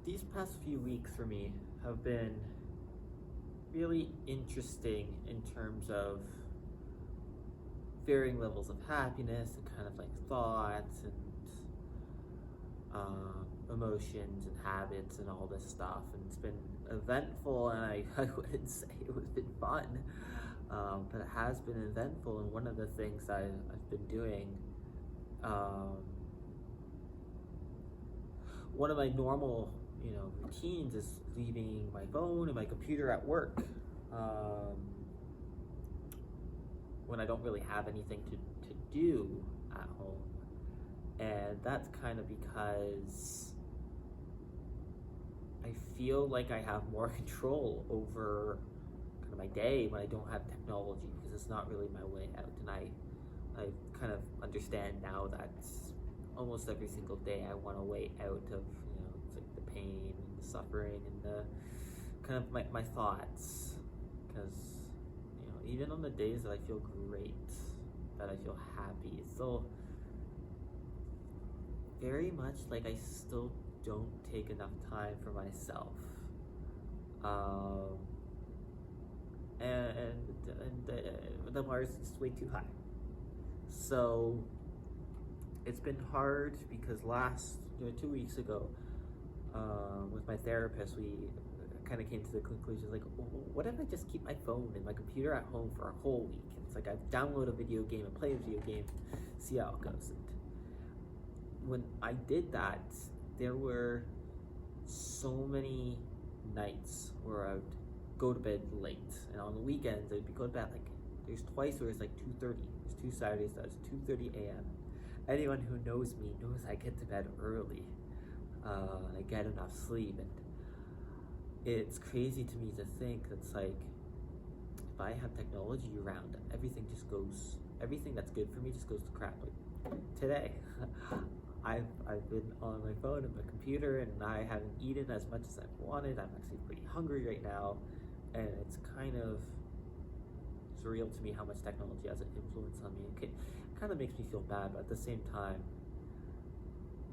these past few weeks for me have been really interesting in terms of varying levels of happiness and kind of like thoughts and emotions and habits and all this stuff. And it's been eventful, and I wouldn't say it was been fun, but it has been eventful. And one of the things I've been doing, one of my normal, routines is leaving my phone and my computer at work when I don't really have anything to do at home. And that's kind of because I feel like I have more control over kind of my day when I don't have technology, because it's not really my way out. And I kind of understand now that almost every single day I want a way out of, it's like the pain and the suffering and the kind of my thoughts. Because, even on the days that I feel great, that I feel happy, it's still very much like I still don't take enough time for myself. And the bar is just way too high. So it's been hard because 2 weeks ago, with my therapist, we kind of came to the conclusion, like, what if I just keep my phone and my computer at home for a whole week? And it's like I download a video game and play a video game, see how it goes. And when I did that, there were so many nights where I would go to bed late, and on the weekends I'd be going to bed there's twice where it's like 2:30. There's 2 Saturdays that it's 2:30 a.m. Anyone who knows me knows I get to bed early. I get enough sleep, and it's crazy to me to think that's like, if I have technology around, everything that's good for me just goes to crap. Like today, I've been on my phone and my computer, and I haven't eaten as much as I've wanted. I'm actually pretty hungry right now, and it's kind of surreal to me how much technology has an influence on me. It kind of makes me feel bad, but at the same time,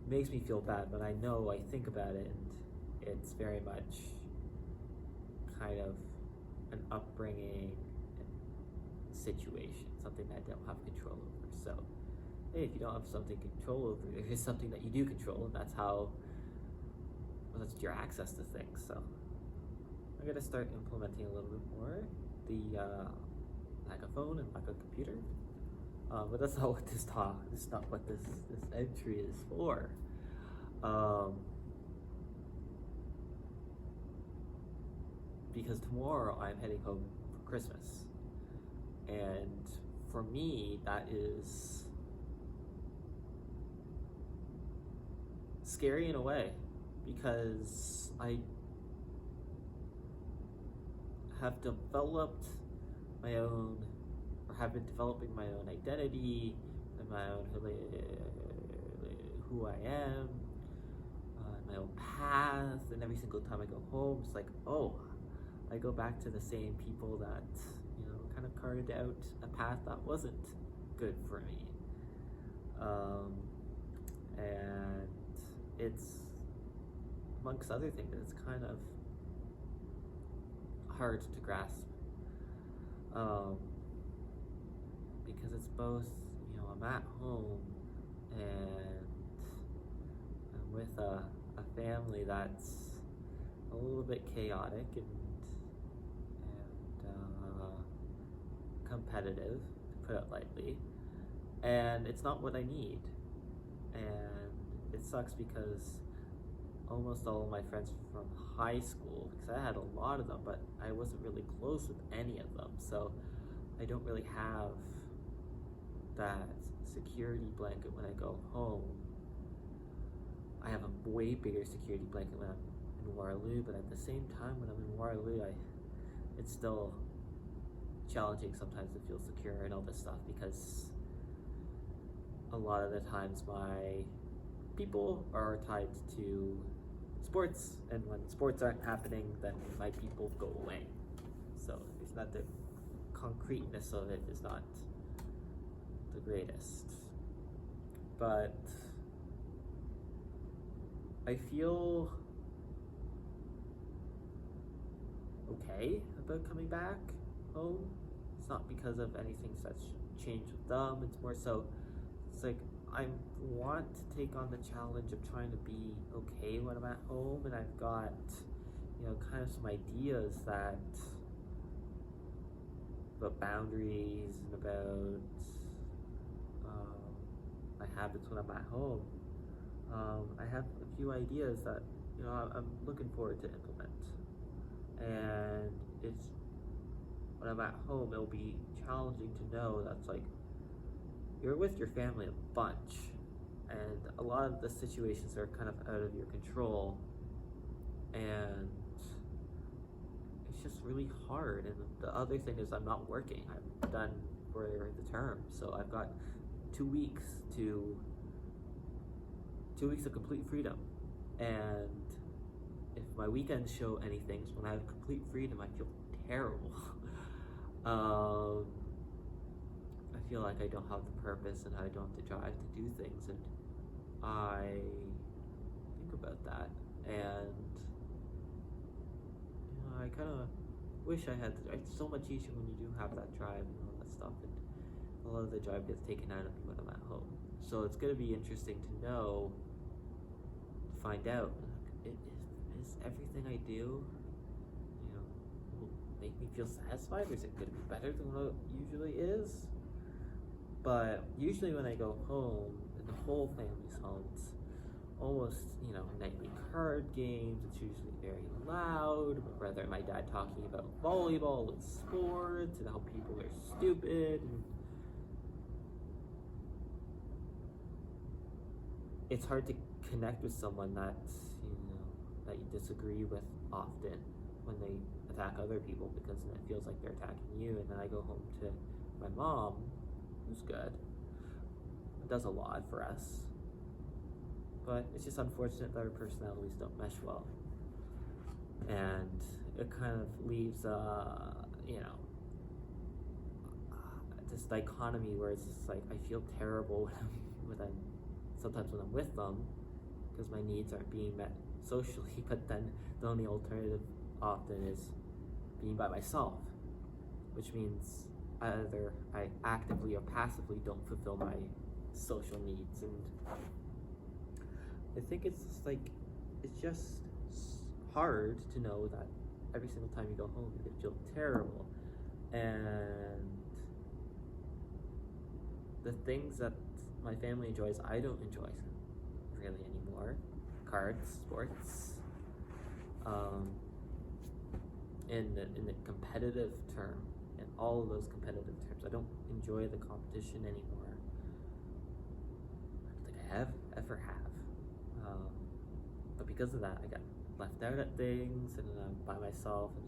makes me feel bad, but I know, I think about it, and it's very much kind of an upbringing and situation, something that I don't have control over. So, hey, if you don't have something to control over, there is something that you do control, and that's your access to things. So, I'm gonna start implementing a little bit more the lack of phone and lack of computer. But that's not what this entry is for. Because tomorrow I'm heading home for Christmas. And for me, that is scary in a way, because I have developed my own, or have been developing my own identity and my own who I am, my own path. And every single time I go home, it's like, oh, I go back to the same people that kind of carved out a path that wasn't good for me, and it's, amongst other things, it's kind of hard to grasp. Because it's both, I'm at home and I'm with a family that's a little bit chaotic and competitive, to put it lightly, and it's not what I need. And it sucks because almost all of my friends from high school, because I had a lot of them, but I wasn't really close with any of them, so I don't really have that security blanket when I go home. I have a way bigger security blanket when I'm in Waterloo, but at the same time, when I'm in Waterloo, it's still challenging sometimes to feel secure and all this stuff, because a lot of the times my people are tied to sports, and when sports aren't happening, then my people go away. So it's not, the concreteness of it is not the greatest. But I feel okay about coming back home. It's not because of anything that's changed with them. It's more so, it's like I want to take on the challenge of trying to be okay when I'm at home, and I've got, kind of some ideas that about boundaries and about my habits when I'm at home. I have a few ideas that I'm looking forward to implement, and it's when I'm at home, it'll be challenging to know that's like you're with your family a bunch, and a lot of the situations are kind of out of your control, and it's just really hard. And the other thing is I'm not working. I'm done for the term, so I've got 2 weeks of complete freedom. And if my weekends show anything, so when I have complete freedom, I feel terrible. I feel like I don't have the purpose and I don't have the drive to do things, and I think about that, and I kind of wish I had it's so much easier when you do have that drive and all that stuff, and a lot of the drive gets taken out of me when I'm at home. So it's going to be interesting to know, to find out, is everything I do, will make me feel satisfied, or is it going to be better than what it usually is? But usually when I go home, and the whole family's home, it's almost, nightly card games. It's usually very loud. My brother and my dad talking about volleyball and sports and how people are stupid. And it's hard to connect with someone that that you disagree with often when they attack other people, because then it feels like they're attacking you. And then I go home to my mom, who's good, does a lot for us, but it's just unfortunate that our personalities don't mesh well, and it kind of leaves this dichotomy where it's just like I feel terrible sometimes when I'm with them, because my needs aren't being met socially, but then the only alternative often is being by myself, which means either I actively or passively don't fulfill my social needs. And I think it's just hard to know that every single time you go home you're gonna feel terrible, and the things that my family enjoys I don't enjoy really anymore. Cards, sports, in the competitive term, in all of those competitive terms, I don't enjoy the competition anymore. I don't think I ever have. But because of that, I got left out at things, and I'm by myself, and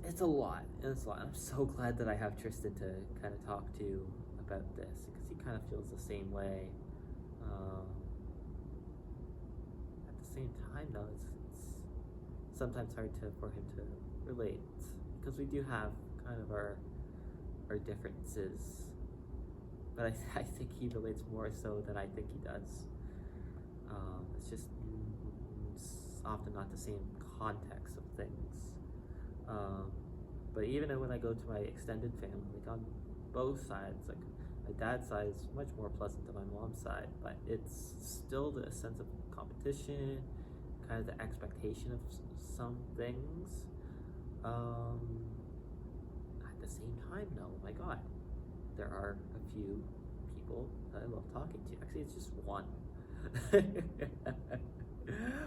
it's a lot. I'm so glad that I have Tristan to kind of talk to about this, because he kind of feels the same way. At the same time, though, it's sometimes hard for him to relate, because we do have kind of our differences, but I think he relates more so than I think he does. It's just often not the same context of things. But even when I go to my extended family, like on both sides, like my dad's side is much more pleasant than my mom's side, but it's still the sense of competition, kind of the expectation of some things. At the same time, though, oh my God, there are a few people that I love talking to. Actually, it's just one.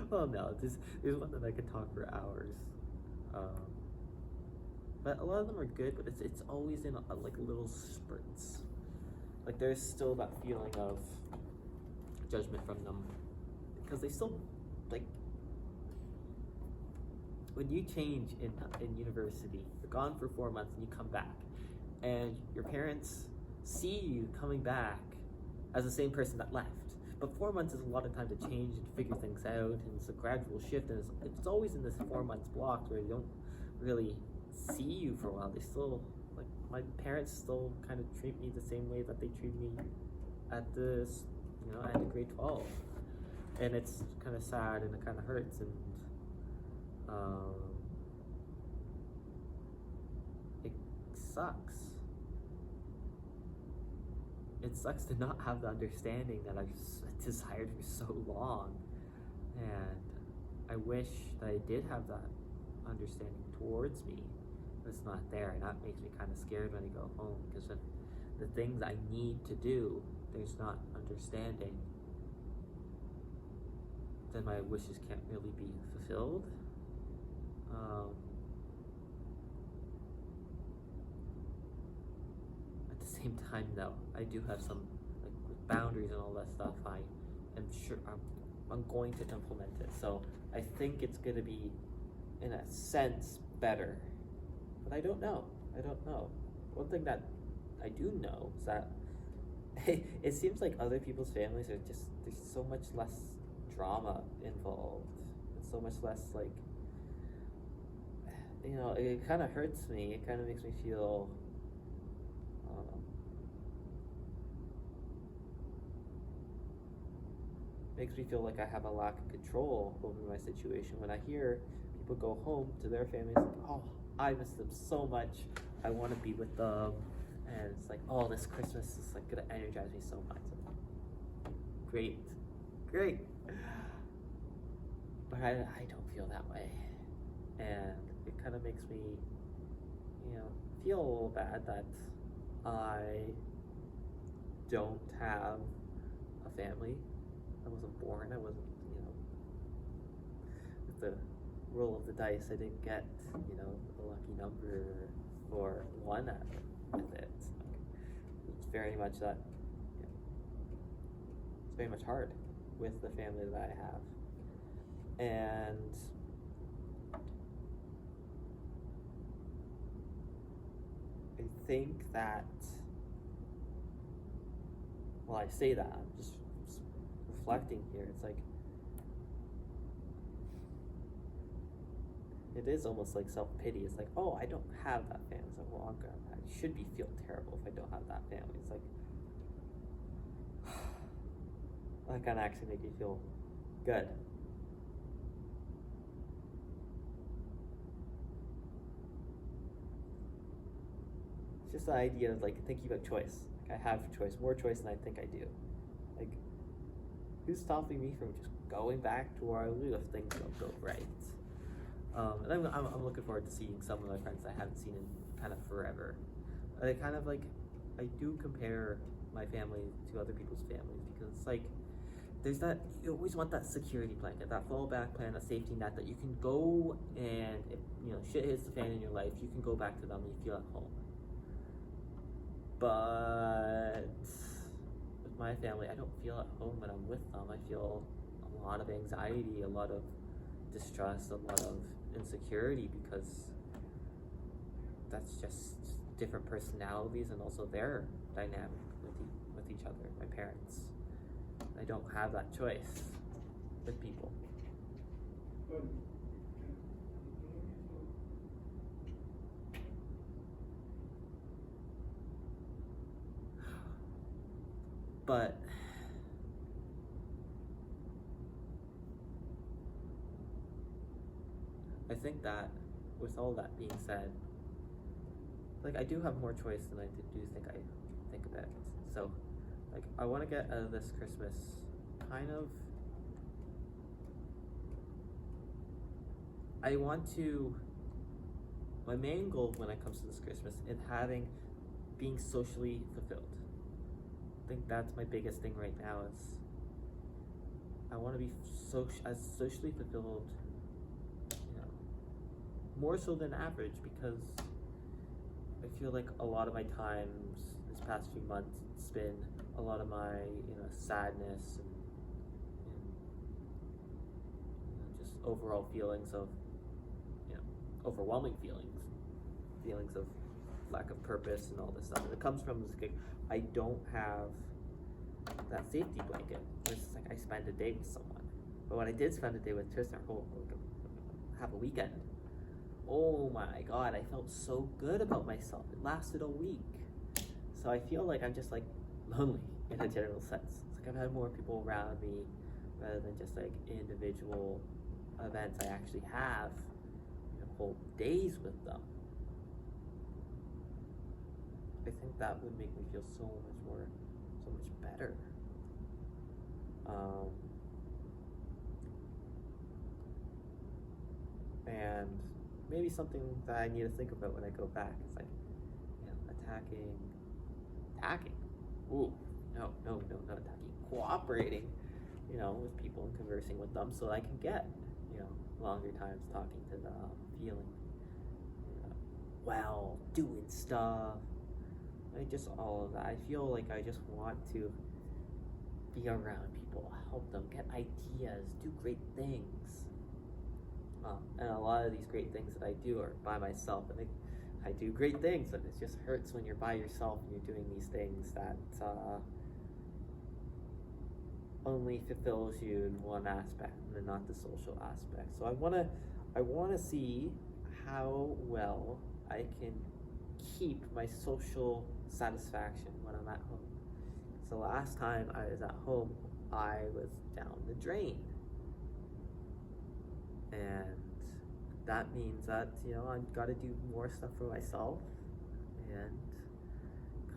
Well, no, there's one that I could talk for hours. But a lot of them are good, but it's always in like little spurts. Like there's still that feeling of judgment from them, because they still, like, when you change in university, you're gone for 4 months and you come back, and your parents see you coming back as the same person that left. But 4 months is a lot of time to change and figure things out, and it's a gradual shift, and it's always in this 4 months block where they don't really see you for a while. They still, like, my parents still kind of treat me the same way that they treat me at this, end of grade 12. And it's kind of sad, and it kind of hurts, and sucks. It sucks to not have the understanding that I've desired for so long. And I wish that I did have that understanding towards me, but it's not there. And that makes me kind of scared when I go home, because if the things I need to do, there's not understanding, then my wishes can't really be fulfilled. At the same time, though, I do have some, like, with boundaries and all that stuff. I am sure I'm going to implement it. So I think it's going to be, in a sense, better. But I don't know. One thing that I do know is that it seems like other people's families are just, there's so much less drama involved. It's so much less, like, it kind of hurts me. It kind of makes me feel, makes me feel like I have a lack of control over my situation. When I hear people go home to their families, like, oh, I miss them so much. I want to be with them. And it's like, oh, this Christmas is like gonna energize me so much. Great. But I don't feel that way. And it kind of makes me, feel a little bad that I don't have a family. I wasn't born. I wasn't, with the roll of the dice, I didn't get, a lucky number or one at it. With it. It's very much that, it's very much hard with the family that I have. And I think that, well, I say that, I'm just reflecting here, it's like, it is almost like self-pity. It's like, oh, I don't have that family. It's like, well, I should feel terrible if I don't have that family. It's like, that kind of actually make you feel good. It's just the idea of, like, thinking about choice. Like, I have choice, more choice than I think I do. Like, who's stopping me from just going back to where I live if things don't go right? And I'm looking forward to seeing some of my friends I haven't seen in kind of forever. I kind of, like, I do compare my family to other people's families, because it's like, there's that, you always want that security blanket, that fallback plan, a safety net that you can go, and if, shit hits the fan in your life, you can go back to them and you feel at home. But with my family, I don't feel at home when I'm with them. I feel a lot of anxiety, a lot of distrust, a lot of insecurity, because that's just different personalities and also their dynamic with each other, my parents. I don't have that choice with people. But I think that with all that being said, like, I do have more choice than I do think I think about it. So, like, I want to get out of this Christmas kind of, my main goal when it comes to this Christmas is being socially fulfilled. I think that's my biggest thing right now, is I want to be as socially fulfilled, more so than average, because I feel like a lot of my times this past few months, it's been a lot of my sadness and just overall feelings of overwhelming feelings of lack of purpose and all this stuff. And it comes from this, like, I don't have that safety blanket. It's like I spend a day with someone, but when I did spend a day with Tristan, have a weekend, oh my god, I felt so good about myself. It lasted a week. So I feel like I'm just, like, lonely in a general sense. It's like I've had more people around me rather than just, like, individual events. I actually have whole days with them. I think that would make me feel so much better. And maybe something that I need to think about when I go back is like, attacking. Ooh, no, not attacking. Cooperating, with people and conversing with them so I can get, longer times talking to them, feeling, doing stuff. Just all of that. I feel like I just want to be around people, help them, get ideas, do great things. And a lot of these great things that I do are by myself, and I do great things, and it just hurts when you're by yourself and you're doing these things that only fulfills you in one aspect and not the social aspect. So I wanna see how well I can keep my social satisfaction when I'm at home. So last time I was at home, I was down the drain. And that means that, I've got to do more stuff for myself and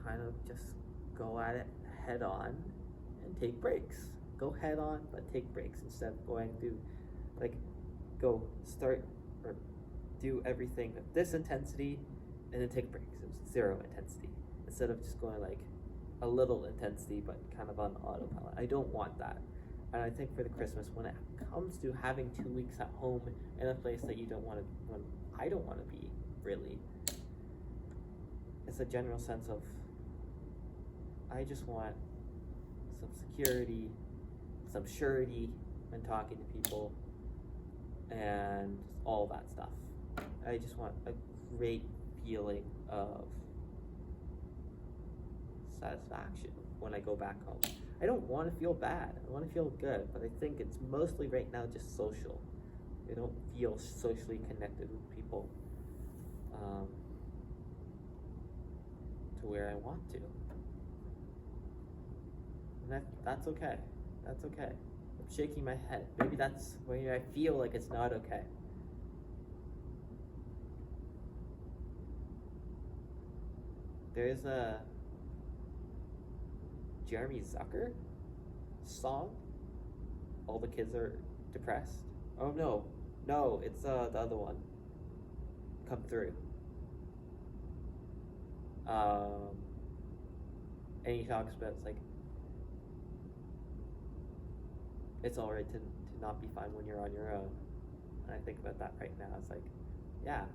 kind of just go at it head on and take breaks. Go head on, but take breaks instead of going through, go start or do everything at this intensity and then take breaks. It was 0 intensity instead of just going a little intensity but kind of on autopilot. I don't want that. And I think for the Christmas, when it comes to having 2 weeks at home in a place that you don't want to, when I don't want to be, really, it's a general sense of, I just want some security, some surety when talking to people, and all that stuff. I just want a great feeling of satisfaction when I go back home. I don't want to feel bad. I want to feel good, but I think it's mostly right now just social. I don't feel socially connected with people to where I want to. And that's okay. That's okay. I'm shaking my head. Maybe that's where I feel like it's not okay. There's a Jeremy Zucker song. All the kids are depressed. Oh no, it's the other one. Come Through. And he talks about it's alright to not be fine when you're on your own. And I think about that right now. It's yeah,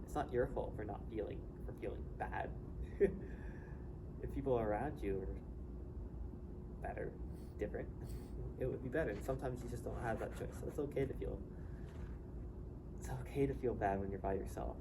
it's not your fault for feeling bad. If people around you are better, different, it would be better. And sometimes you just don't have that choice. So it's okay to feel bad when you're by yourself.